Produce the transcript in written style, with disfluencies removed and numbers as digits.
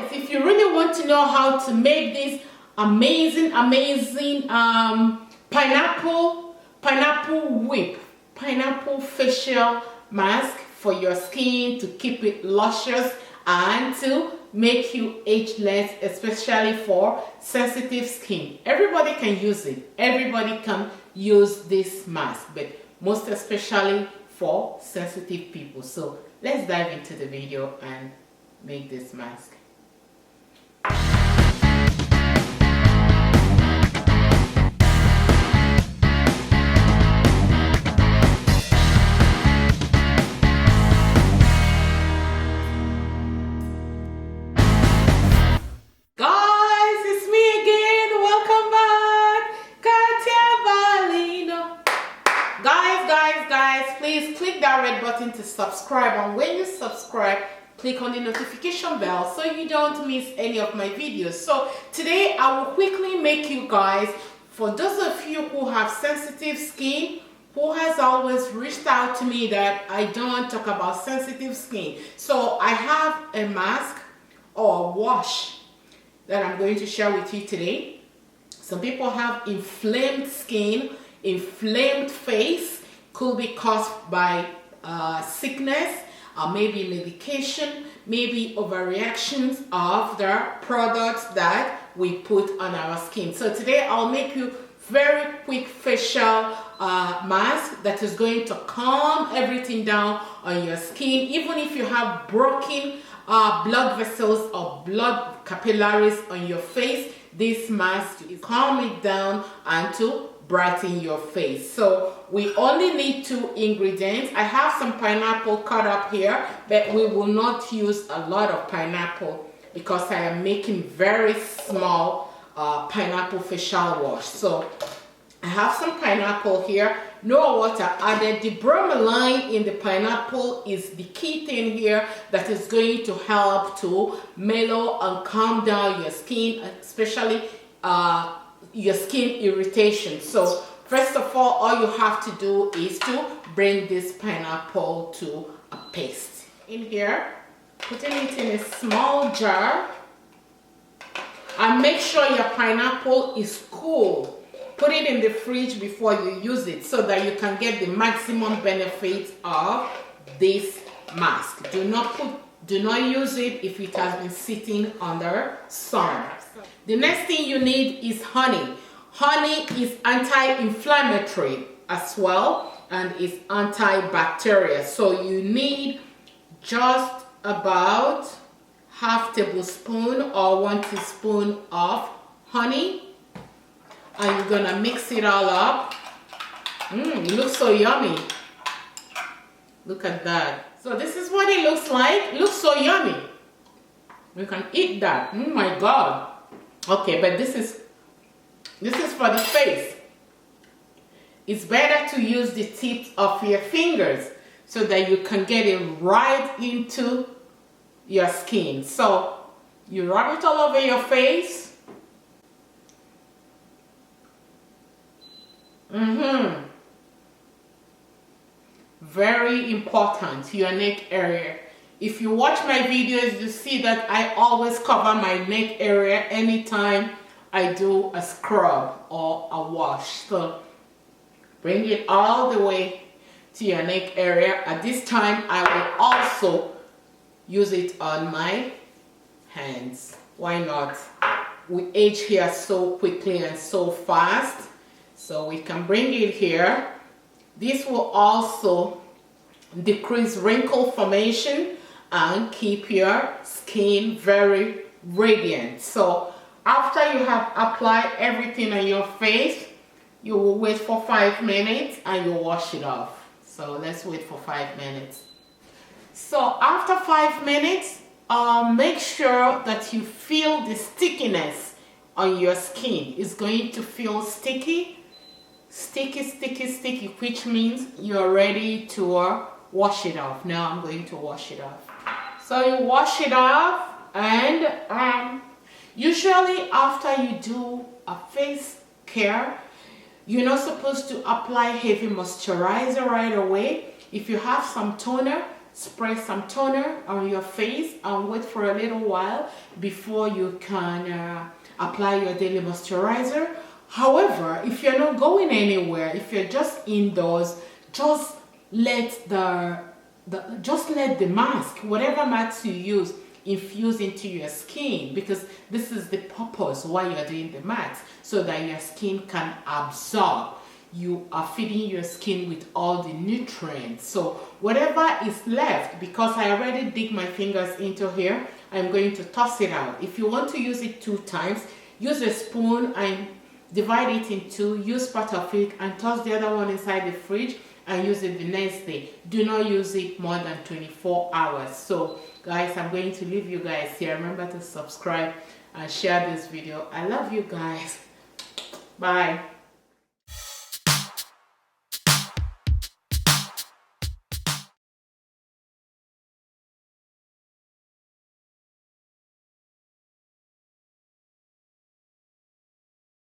guys, if you really want to know how to make this amazing pineapple facial mask for your skin to keep it luscious and to make you ageless, especially for sensitive skin. Everybody can use it. Everybody can use this mask, but most especially for sensitive people. So let's dive into the video and make this mask. Please click that red button to subscribe, and when you subscribe, click on the notification bell so you don't miss any of my videos. So today I will quickly make you guys, for those of you who have sensitive skin, who has always reached out to me that I don't talk about sensitive skin. So I have a mask or a wash that I'm going to share with you today. Some people have inflamed skin, inflamed face. Could be caused by sickness, or maybe medication, maybe overreactions of the products that we put on our skin. So today I'll make you very quick facial mask that is going to calm everything down on your skin. Even if you have broken blood vessels or blood capillaries on your face, this mask will calm it down and to brighten your face. So we only need 2 ingredients. I have some pineapple cut up here, but we will not use a lot of pineapple because I am making very small pineapple facial wash. So I have some pineapple here, no water added. The bromelain in the pineapple is the key thing here that is going to help to mellow and calm down your skin, especially your skin irritation. So first of all you have to do is to bring this pineapple to a paste. In here, putting it in a small jar, and make sure your pineapple is cool. Put it in the fridge before you use it so that you can get the maximum benefit of this mask. Do not use it if it has been sitting under sun. The next thing you need is honey. Honey is anti-inflammatory as well and is antibacterial. So you need just about half tablespoon or 1 teaspoon of honey, and you're gonna mix it all up. It looks so yummy. Look at that. So this is what it looks like. It looks so yummy. You can eat that. Oh my God. Okay, but this is for the face. It's better to use the tips of your fingers so that you can get it right into your skin. So you rub it all over your face. Very important, your neck area. If you watch my videos, you see that I always cover my neck area anytime I do a scrub or a wash. So bring it all the way to your neck area. At this time, I will also use it on my hands. Why not? We age here so quickly and so fast. So we can bring it here. This will also decrease wrinkle formation and keep your skin very radiant. So after you have applied everything on your face, you will wait for 5 minutes and you wash it off. So let's wait for 5 minutes. So after 5 minutes, make sure that you feel the stickiness on your skin. It's going to feel sticky, which means you're ready to wash it off. Now I'm going to wash it off. So you wash it off, and usually after you do a face care, you're not supposed to apply heavy moisturizer right away. If you have some toner, spray some toner on your face and wait for a little while before you can apply your daily moisturizer. However, if you're not going anywhere, if you're just indoors, just let the mask, whatever mask you use, infuse into your skin, because this is the purpose why you're doing the mask, so that your skin can absorb. You are feeding your skin with all the nutrients. So whatever is left, because I already dig my fingers into here, I'm going to toss it out. If you want to use it 2 times, use a spoon and divide it in 2, use part of it and toss the other one inside the fridge and use it the next day. Do not use it more than 24 hours. So guys, I'm going to leave you guys here. Remember to subscribe and share this video. I love you guys. Bye.